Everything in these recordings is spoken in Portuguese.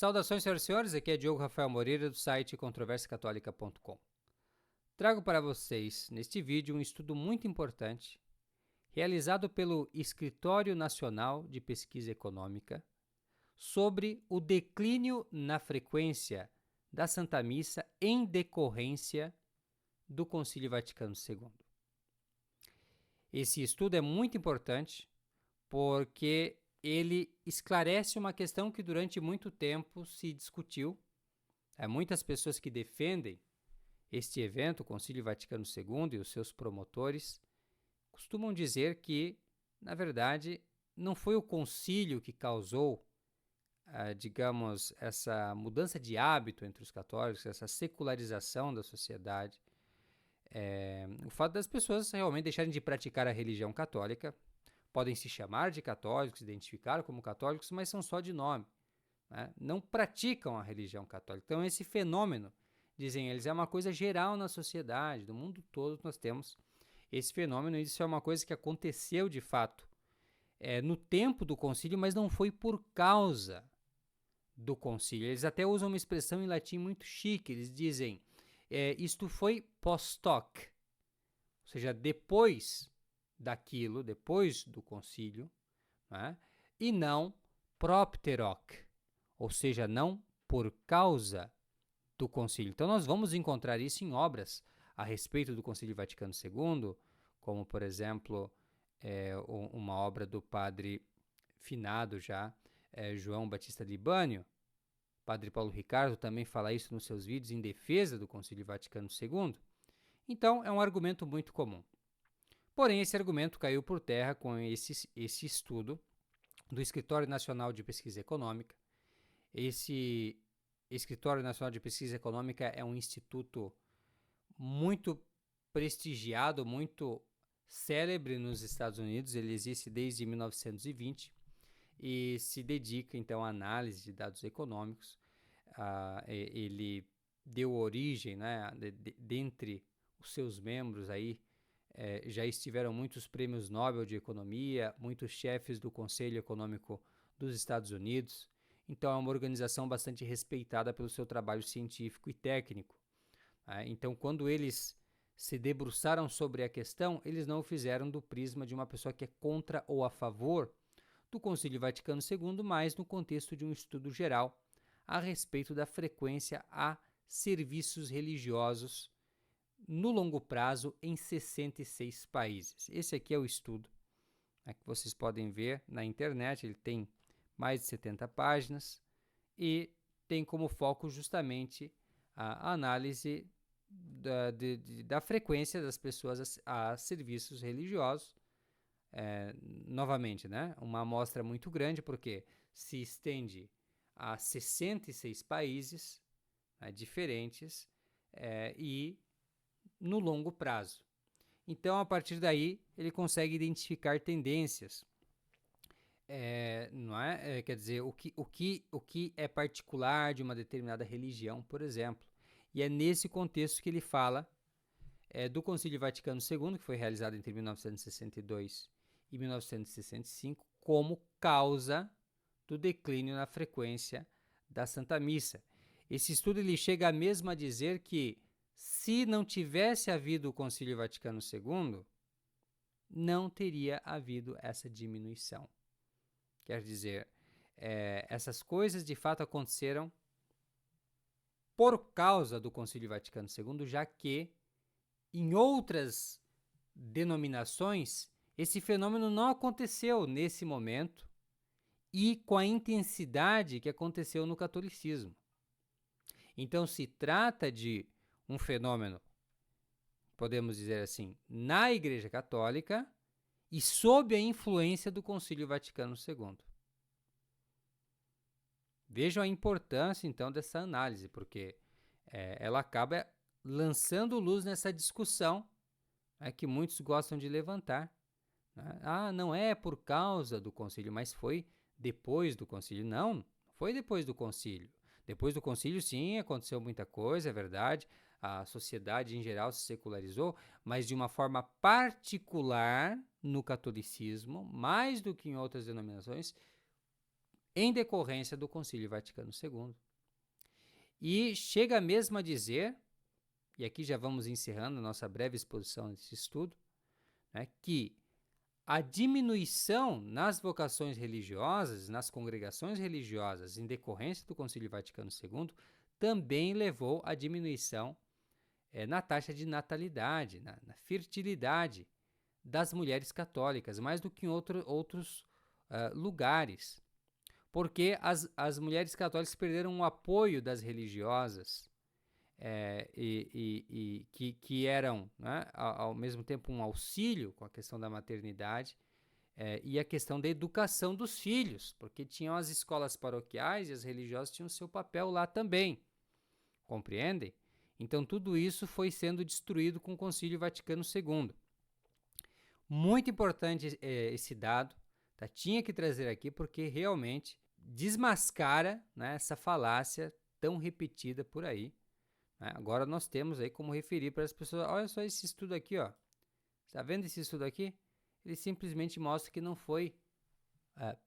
Saudações, senhoras e senhores, aqui é Diogo Rafael Moreira do site controversiacatólica.com. Trago para vocês, neste vídeo, um estudo muito importante realizado pelo Escritório Nacional de Pesquisa Econômica sobre o declínio na frequência da Santa Missa em decorrência do Concílio Vaticano II. Esse estudo é muito importante porque ele esclarece uma questão que durante muito tempo se discutiu. Há muitas pessoas que defendem este evento, o Concílio Vaticano II, e os seus promotores costumam dizer que, na verdade, não foi o concílio que causou, digamos, essa mudança de hábito entre os católicos, essa secularização da sociedade. O fato das pessoas realmente deixarem de praticar a religião católica, podem se chamar de católicos, se identificar como católicos, mas são só de nome, né? Não praticam a religião católica. Então, esse fenômeno, dizem eles, é uma coisa geral na sociedade, do mundo todo nós temos esse fenômeno. Isso é uma coisa que aconteceu de fato no tempo do concílio, mas não foi por causa do concílio. Eles até usam uma expressão em latim muito chique, eles dizem, isto foi post hoc, ou seja, depois daquilo, depois do concílio, né? E não propter hoc, ou seja, não por causa do concílio. Então nós vamos encontrar isso em obras a respeito do Concílio Vaticano II, como por exemplo uma obra do padre finado já, João Batista Libânio. Padre Paulo Ricardo também fala isso nos seus vídeos em defesa do Concílio Vaticano II. Então é um argumento muito comum. Porém, esse argumento caiu por terra com esse estudo do Escritório Nacional de Pesquisa Econômica. Esse Escritório Nacional de Pesquisa Econômica é um instituto muito prestigiado, muito célebre nos Estados Unidos. Ele existe desde 1920 e se dedica, então, à análise de dados econômicos. Ele deu origem, né, dentre os seus membros aí, já estiveram muitos prêmios Nobel de Economia, muitos chefes do Conselho Econômico dos Estados Unidos. Então, é uma organização bastante respeitada pelo seu trabalho científico e técnico. Então, quando eles se debruçaram sobre a questão, eles não o fizeram do prisma de uma pessoa que é contra ou a favor do Concílio Vaticano II, mas no contexto de um estudo geral a respeito da frequência a serviços religiosos no longo prazo em 66 países. Esse aqui é o estudo, que vocês podem ver na internet. Ele tem mais de 70 páginas e tem como foco justamente a análise da frequência das pessoas a serviços religiosos. Novamente, né, uma amostra muito grande, porque se estende a 66 países, né, diferentes, e no longo prazo. Então, a partir daí, ele consegue identificar tendências. Não é? Quer dizer, o que é particular de uma determinada religião, por exemplo. E é nesse contexto que ele fala do Concílio Vaticano II, que foi realizado entre 1962 e 1965, como causa do declínio na frequência da Santa Missa. Esse estudo ele chega mesmo a dizer que, se não tivesse havido o Concílio Vaticano II, não teria havido essa diminuição. Quer dizer, essas coisas de fato aconteceram por causa do Concílio Vaticano II, já que em outras denominações esse fenômeno não aconteceu nesse momento e com a intensidade que aconteceu no catolicismo. Então se trata de um fenômeno, podemos dizer assim, na Igreja Católica e sob a influência do Concílio Vaticano II. Vejam a importância, então, dessa análise, porque ela acaba lançando luz nessa discussão que muitos gostam de levantar. Né? Não é por causa do concílio, mas foi depois do concílio. Não foi depois do concílio. Depois do concílio, sim, aconteceu muita coisa, é verdade. A sociedade em geral se secularizou, mas de uma forma particular no catolicismo, mais do que em outras denominações, em decorrência do Concílio Vaticano II. E chega mesmo a dizer, e aqui já vamos encerrando nossa breve exposição desse estudo, né, que a diminuição nas vocações religiosas, nas congregações religiosas, em decorrência do Concílio Vaticano II, também levou à diminuição na taxa de natalidade, na fertilidade das mulheres católicas, mais do que em outros lugares. Porque as mulheres católicas perderam o apoio das religiosas, que eram, né, ao mesmo tempo, um auxílio com a questão da maternidade e a questão da educação dos filhos, porque tinham as escolas paroquiais e as religiosas tinham seu papel lá também. Compreendem? Então, tudo isso foi sendo destruído com o Concílio Vaticano II. Muito importante esse dado, tá? Tinha que trazer aqui porque realmente desmascara, né, essa falácia tão repetida por aí. Né? Agora nós temos aí como referir para as pessoas, olha só esse estudo aqui, ó. Está vendo esse estudo aqui? Ele simplesmente mostra que não foi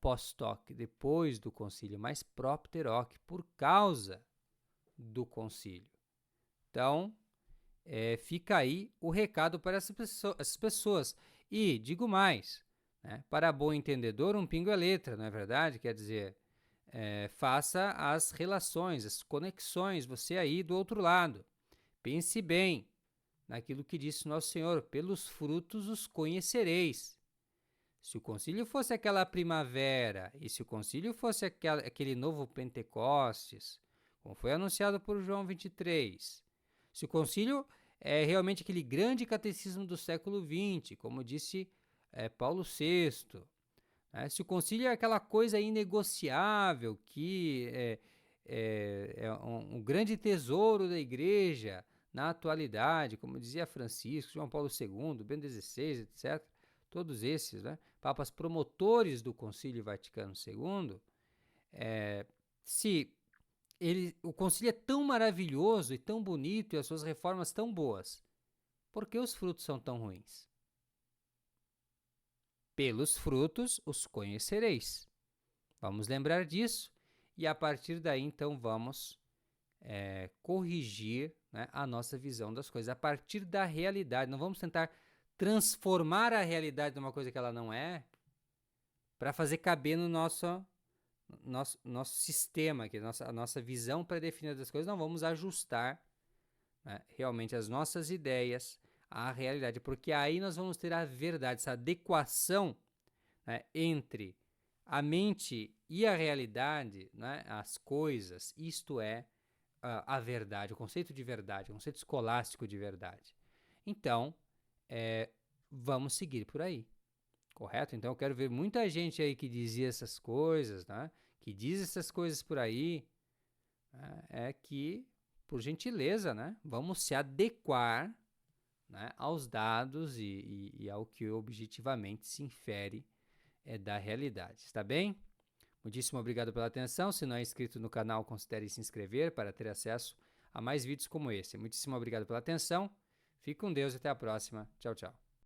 post-hoc, depois do concílio, mas propter hoc, por causa do concílio. Então, fica aí o recado para essas pessoas. E, digo mais, né, para bom entendedor, um pingo é letra, não é verdade? Quer dizer, faça as relações, as conexões, você aí do outro lado. Pense bem naquilo que disse Nosso Senhor, pelos frutos os conhecereis. Se o concílio fosse aquela primavera, e se o concílio fosse aquele novo Pentecostes, como foi anunciado por João 23, se o concílio é realmente aquele grande catecismo do século XX, como disse Paulo VI, se o concílio é aquela coisa inegociável que é um grande tesouro da igreja na atualidade, como dizia Francisco, João Paulo II, Bento XVI, etc., todos esses, né, papas promotores do Concílio Vaticano II, se o concílio é tão maravilhoso e tão bonito e as suas reformas tão boas, por que os frutos são tão ruins? Pelos frutos os conhecereis. Vamos lembrar disso e a partir daí então vamos corrigir, né, a nossa visão das coisas, a partir da realidade. Não vamos tentar transformar a realidade numa coisa que ela não é, para fazer caber no nosso sistema, aqui, a nossa visão pré-definida das coisas. Não, vamos ajustar, né, realmente as nossas ideias à realidade, porque aí nós vamos ter a verdade, essa adequação, né, entre a mente e a realidade, né, as coisas, isto é a verdade, o conceito de verdade, o conceito escolástico de verdade. Então, vamos seguir por aí, correto? Então, eu quero ver muita gente aí que dizia essas coisas, né, que diz essas coisas por aí, que, por gentileza, né, vamos se adequar, né, aos dados e ao que objetivamente se infere da realidade, está bem? Muitíssimo obrigado pela atenção. Se não é inscrito no canal, considere se inscrever para ter acesso a mais vídeos como esse. Muitíssimo obrigado pela atenção. Fique com Deus e até a próxima. Tchau, tchau.